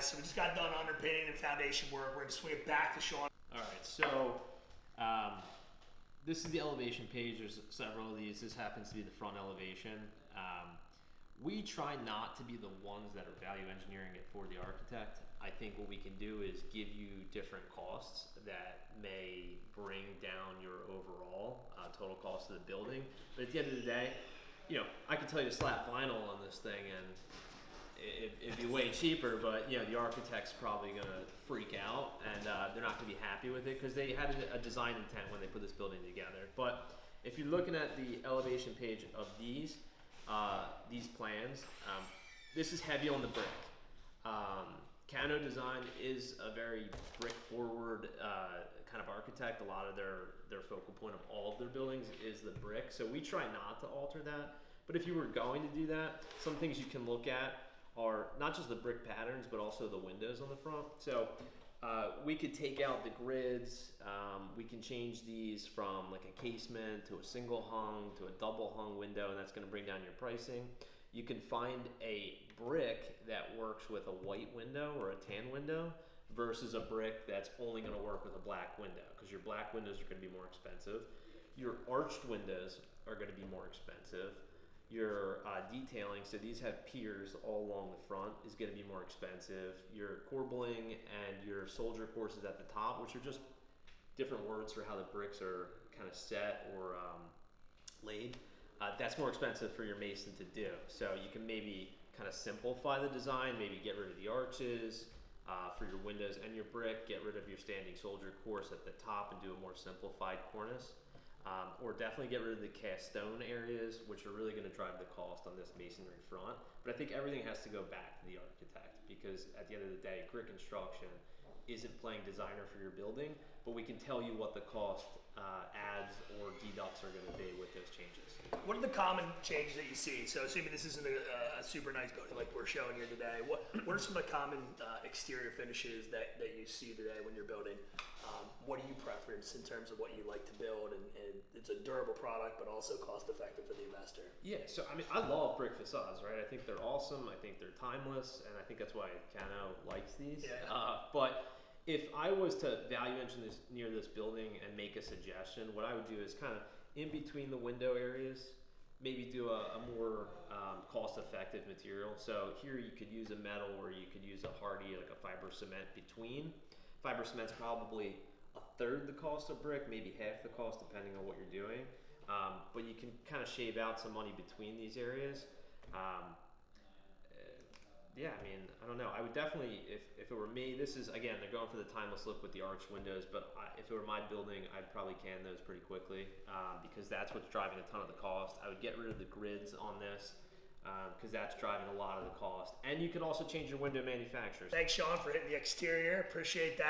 guys. So we just got done underpinning and foundation work. We're going to swing it back to Sean. All right, so this is the elevation page. There's several of these. This happens to be the front elevation. We try not to be the ones that are value engineering it for the architect. I think what we can do is give you different costs that may bring down your overall total cost of the building. But at the end of the day, you know, I can tell you to slap vinyl on this thing and it'd be way cheaper, but you know, the architect's probably gonna freak out and they're not gonna be happy with it because they had a design intent when they put this building together. But if you're looking at the elevation page of these plans, this is heavy on the brick. Cano Design is a very brick forward kind of architect. A lot of their focal point of all of their buildings is the brick. So we try not to alter that. But if you were going to do that, some things you can look at are not just the brick patterns, but also the windows on the front. So we could take out the grids. We can change these from like a casement to a single hung to a double hung window, and that's going to bring down your pricing. You can find a brick that works with a white window or a tan window versus a brick that's only going to work with a black window, because your black windows are going to be more expensive. Your arched windows are going to be more expensive. Your detailing, so these have piers all along the front, is going to be more expensive. Your corbelling and your soldier courses at the top, which are just different words for how the bricks are kind of set or laid, that's more expensive for your mason to do. So you can maybe kind of simplify the design, maybe get rid of the arches for your windows and your brick, get rid of your standing soldier course at the top and do a more simplified cornice. Or definitely get rid of the cast stone areas, which are really going to drive the cost on this masonry front. But I think everything has to go back to the architect, because at the end of the day, grit construction isn't playing designer for your building, but we can tell you what the cost adds or deducts are going to be with those changes. What are the common changes that you see? So assuming this isn't a super nice building like we're showing here today, what are some of the common exterior finishes that you see today when you're building? What do you preference in terms of what you like to build, and it's a durable product but also cost effective for the investor? Yeah, so I mean, I love brick facades, right? I think they're awesome. I think they're timeless, and I think that's why Cano likes these. Yeah. But if I was to value engineer this building and make a suggestion, what I would do is kind of in between the window areas, maybe do a more cost-effective material. So here you could use a metal, or you could use a hardy, like a fiber cement between. Fiber cement's probably a third the cost of brick, maybe half the cost, depending on what you're doing. But you can kind of shave out some money between these areas. Yeah, I mean, I don't know. I would definitely, if it were me, this is, again, they're going for the timeless look with the arched windows, but if it were my building, I'd probably can those pretty quickly because that's what's driving a ton of the cost. I would get rid of the grids on this because that's driving a lot of the cost. And you can also change your window manufacturers. Thanks, Sean, for hitting the exterior. Appreciate that.